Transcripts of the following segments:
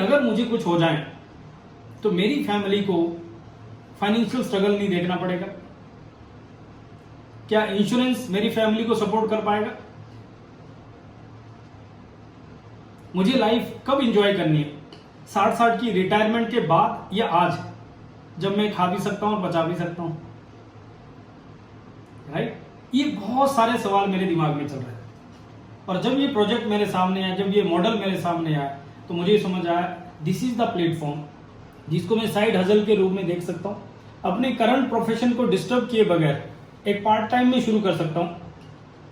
अगर मुझे कुछ हो जाए तो मेरी फैमिली को फाइनेंशियल स्ट्रगल नहीं देखना पड़ेगा? क्या इंश्योरेंस मेरी फैमिली को सपोर्ट कर पाएगा? मुझे लाइफ कब इंजॉय करनी है? 60 की रिटायरमेंट के बाद या आज, जब मैं खा भी सकता हूं और बचा भी सकता हूं? राइट? ये बहुत सारे सवाल मेरे दिमाग में चल रहे हैं। और जब ये प्रोजेक्ट मेरे सामने आया, जब ये मॉडल मेरे सामने आया, तो मुझे समझ आया दिस इज द प्लेटफॉर्म जिसको मैं साइड हसल के रूप में देख सकता हूँ। अपने करंट प्रोफेशन को डिस्टर्ब किए बगैर एक पार्ट टाइम में शुरू कर सकता हूँ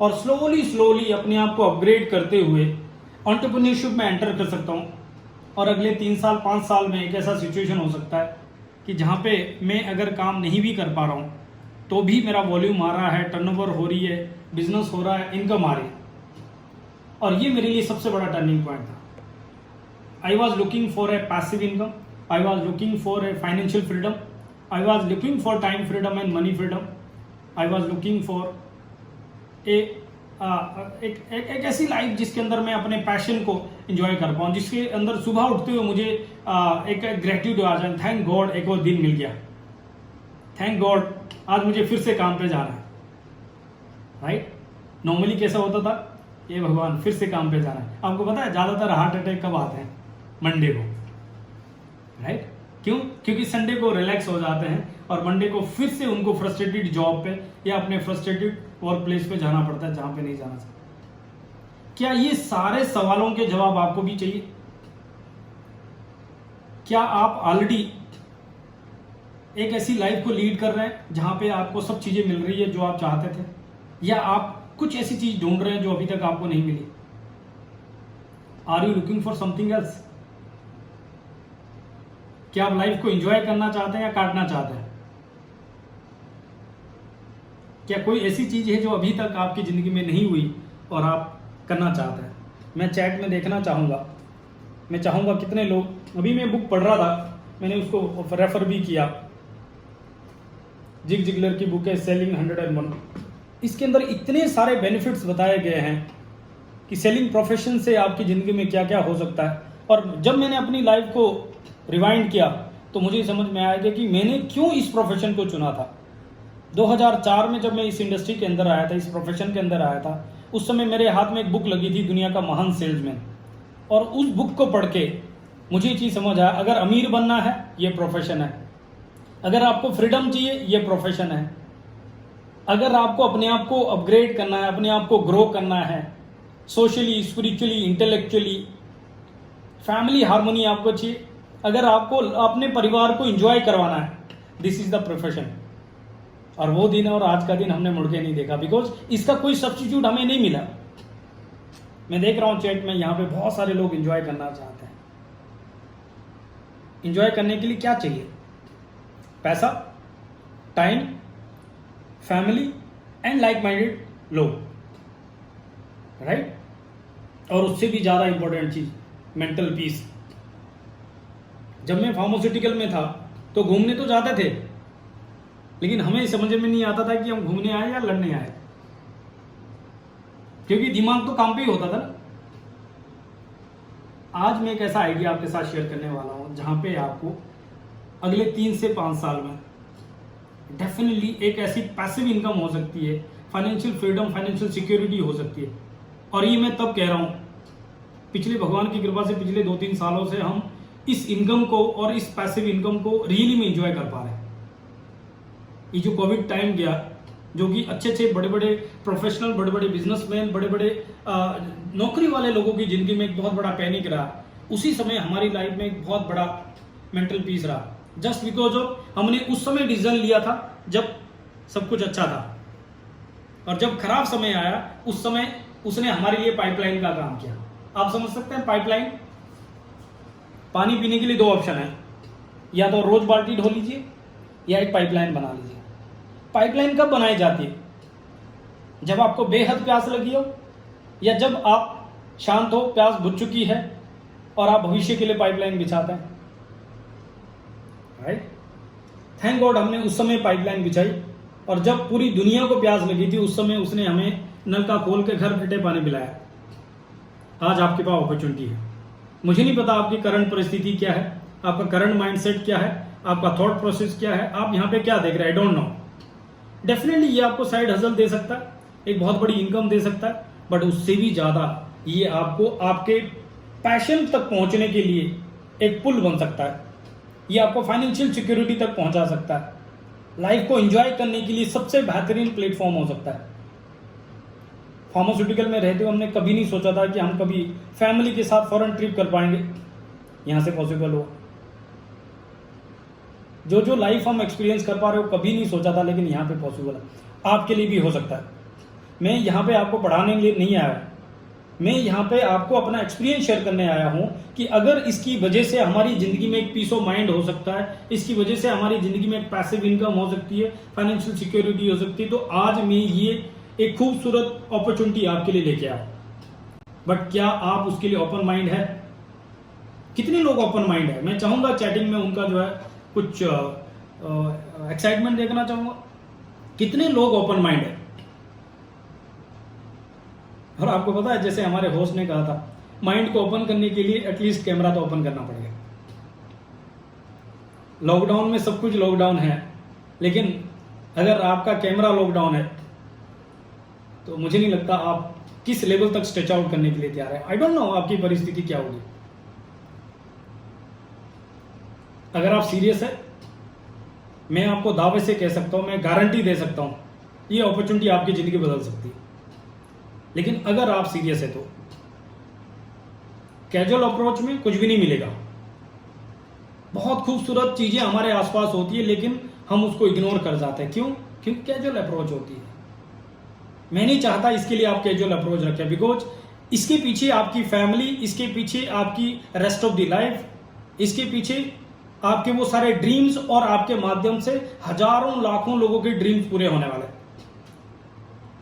और स्लोली अपने आप को अपग्रेड करते हुए एंटरप्रेन्योरशिप में एंटर कर सकता हूँ। और अगले 3 साल 5 साल में एक ऐसा सिचुएशन हो सकता है कि जहाँ पे मैं अगर काम नहीं भी कर पा रहा हूँ तो भी मेरा वॉल्यूम आ रहा है, टर्नओवर हो रही है, बिजनेस हो रहा है, इनकम आ रही है। और ये मेरे लिए सबसे बड़ा टर्निंग पॉइंट था। I was looking for a passive income, I was looking for a financial freedom, I was looking for time freedom and money freedom, I was looking for एक ऐसी लाइफ जिसके अंदर मैं अपने पैशन को enjoy कर पाऊँ, जिसके अंदर सुबह उठते हुए मुझे एक ग्रेटिट्यूड आ जाए, थैंक गॉड एक और दिन मिल गया, थैंक गॉड आज मुझे फिर से काम पे जाना है। राइट? नॉर्मली कैसा होता था, ये भगवान फिर से काम पे जाना है। आपको पता है ज्यादातर हार्ट अटैक कब आते हैं? मंडे को। राइट? क्यों? क्योंकि संडे को रिलैक्स हो जाते हैं और मंडे को फिर से उनको फ्रस्ट्रेटेड जॉब पे या अपने फ्रस्ट्रेटेड वर्क प्लेस पे जाना पड़ता है जहां पे नहीं जाना चाहिए। क्या ये सारे सवालों के जवाब आपको भी चाहिए? क्या आप ऑलरेडी एक ऐसी लाइफ को लीड कर रहे हैं जहां पे आपको सब चीजें मिल रही है जो आप चाहते थे, या आप कुछ ऐसी चीज ढूंढ रहे हैं जो अभी तक आपको नहीं मिली? Are you looking for something else? क्या आप लाइफ को एंजॉय करना चाहते हैं या काटना चाहते हैं? क्या कोई ऐसी चीज है जो अभी तक आपकी जिंदगी में नहीं हुई और आप करना चाहते हैं? मैं चैट में देखना चाहूंगा, मैं चाहूंगा कितने लोग, अभी मैं बुक पढ़ रहा था, मैंने उसको रेफर भी किया, जिग जिगलर की बुक है सेलिंग 101। इसके अंदर इतने सारे बेनिफिट्स बताए गए हैं कि सेलिंग प्रोफेशन से आपकी ज़िंदगी में क्या क्या हो सकता है। और जब मैंने अपनी लाइफ को रिवाइंड किया तो मुझे समझ में आया कि मैंने क्यों इस प्रोफेशन को चुना था। 2004 में जब मैं इस इंडस्ट्री के अंदर आया था, इस प्रोफेशन के अंदर आया था, उस समय मेरे हाथ में एक बुक लगी थी, दुनिया का महान सेल्समैन। और उस बुक को पढ़ के मुझे ये चीज़ समझ आया, अगर अमीर बनना है ये प्रोफेशन है, अगर आपको फ्रीडम चाहिए ये प्रोफेशन है, अगर आपको अपने आप को अपग्रेड करना है, अपने आप को ग्रो करना है, socially, spiritually, intellectually, family harmony आपको चाहिए, अगर आपको अपने परिवार को एंजॉय करवाना है, दिस इज द प्रोफेशन। और वो दिन और आज का दिन हमने मुड़ के नहीं देखा, बिकॉज इसका कोई सब्स्टिट्यूट हमें नहीं मिला। मैं देख रहा हूं चैट में यहाँ पे बहुत सारे लोग एंजॉय करना चाहते हैं। एंजॉय करने के लिए क्या चाहिए? पैसा, time, family and like minded लोग। राइट? और उससे भी ज्यादा इंपॉर्टेंट चीज मेंटल पीस। जब मैं फार्मास्यूटिकल में था तो घूमने तो जाते थे, लेकिन हमें समझ में नहीं आता था कि हम घूमने आए या लड़ने आए, क्योंकि दिमाग तो काम पे ही होता था ना। आज मैं एक ऐसा आइडिया आपके साथ शेयर करने वाला हूं जहां पे आपको अगले 3 से 5 साल में डेफिनेटली एक ऐसी पैसिव इनकम हो सकती है, फाइनेंशियल फ्रीडम, फाइनेंशियल सिक्योरिटी हो सकती है। और ये मैं तब कह रहा हूं, पिछले भगवान की कृपा से पिछले 2-3 सालों से हम इस इनकम को और इस पैसिव इनकम को रियली में एंजॉय कर पा रहे हैं। ये जो कोविड टाइम गया, जो कि अच्छे बड़े बड़े प्रोफेशनल, बड़े बड़े बिजनेसमैन, बड़े बड़े नौकरी वाले लोगों की जिंदगी में एक बहुत बड़ा पैनिक रहा, उसी समय हमारी लाइफ में एक बहुत बड़ा मेंटल पीस रहा, जस्ट बिकॉज ऑफ हमने उस समय डिसीजन लिया था जब सब कुछ अच्छा था, और जब खराब समय आया उस समय उसने हमारे लिए पाइपलाइन का काम किया। आप समझ सकते हैं पाइपलाइन? पानी पीने के लिए 2 ऑप्शन है, या तो रोज बाल्टी ढो लीजिए या एक पाइपलाइन बना लीजिए। पाइपलाइन कब बनाई जाती है? जब आपको बेहद प्यास लगी हो, या जब आप शांत हो, प्यास बुझ चुकी है और आप भविष्य के लिए पाइपलाइन बिछाते हैं। राइट? थैंक गॉड हमने उस समय पाइपलाइन बिछाई, और जब पूरी दुनिया को प्यास लगी थी उस समय उसने हमें नल का खोल के घर बैठे पानी पिलाया। आज आपके पास अपॉर्चुनिटी है, मुझे नहीं पता आपकी करंट परिस्थिति क्या है, आपका करंट माइंडसेट क्या है, आपका थॉट प्रोसेस क्या है, आप यहाँ पे क्या देख रहे हैं, आई डोंट नो। डेफिनेटली ये आपको साइड हसल दे सकता है, एक बहुत बड़ी इनकम दे सकता है, बट उससे भी ज्यादा ये आपको आपके पैशन तक पहुंचने के लिए एक पुल बन सकता है। ये आपको फाइनेंशियल सिक्योरिटी तक पहुंचा सकता है, लाइफ को एंजॉय करने के लिए सबसे बेहतरीन प्लेटफॉर्म हो सकता है। फार्मास्यूटिकल में रहते हुए हमने कभी नहीं सोचा था कि हम कभी फैमिली के साथ फॉरेन ट्रिप कर पाएंगे, यहां से पॉसिबल हो। जो जो लाइफ हम एक्सपीरियंस कर पा रहे हो कभी नहीं सोचा था, लेकिन यहाँ पे पॉसिबल है, आपके लिए भी हो सकता है। मैं यहाँ पे आपको पढ़ाने के लिए नहीं आया, मैं यहाँ पे आपको अपना एक्सपीरियंस शेयर करने आया हूँ कि अगर इसकी वजह से हमारी जिंदगी में एक पीस ऑफ माइंड हो सकता है, इसकी वजह से हमारी जिंदगी में एक पैसिव इनकम हो सकती है, फाइनेंशियल सिक्योरिटी हो सकती है, तो आज मैं ये एक खूबसूरत अपॉर्चुनिटी आपके लिए लेके आया। बट क्या आप उसके लिए ओपन माइंड है? कितने लोग ओपन माइंड है? मैं चाहूंगा चैटिंग में उनका जो है कुछ एक्साइटमेंट देखना चाहूंगा। कितने लोग ओपन माइंड है? और आपको पता है, जैसे हमारे होस्ट ने कहा था, माइंड को ओपन करने के लिए एटलीस्ट कैमरा तो ओपन करना पड़ेगा। लॉकडाउन में सब कुछ लॉकडाउन है, लेकिन अगर आपका कैमरा लॉकडाउन है तो मुझे नहीं लगता आप किस लेवल तक स्ट्रेच आउट करने के लिए तैयार है। आई डोंट नो आपकी परिस्थिति क्या होगी। अगर आप सीरियस है, मैं आपको दावे से कह सकता हूं, मैं गारंटी दे सकता हूं, ये अपॉर्चुनिटी आपकी जिंदगी बदल सकती है। लेकिन अगर आप सीरियस है तो कैजुअल अप्रोच में कुछ भी नहीं मिलेगा। बहुत खूबसूरत चीजें हमारे आसपास होती है, लेकिन हम उसको इग्नोर कर जाते हैं। क्यों? क्योंकि कैजुअल अप्रोच होती है। मैं नहीं चाहता इसके लिए आप कैजुअल अप्रोच रखें, बिकॉज इसके पीछे आपकी फैमिली, इसके पीछे आपकी रेस्ट ऑफ द लाइफ, इसके पीछे आपके वो सारे ड्रीम्स, और आपके माध्यम से हजारों लाखों लोगों के ड्रीम्स पूरे होने वाले हैं।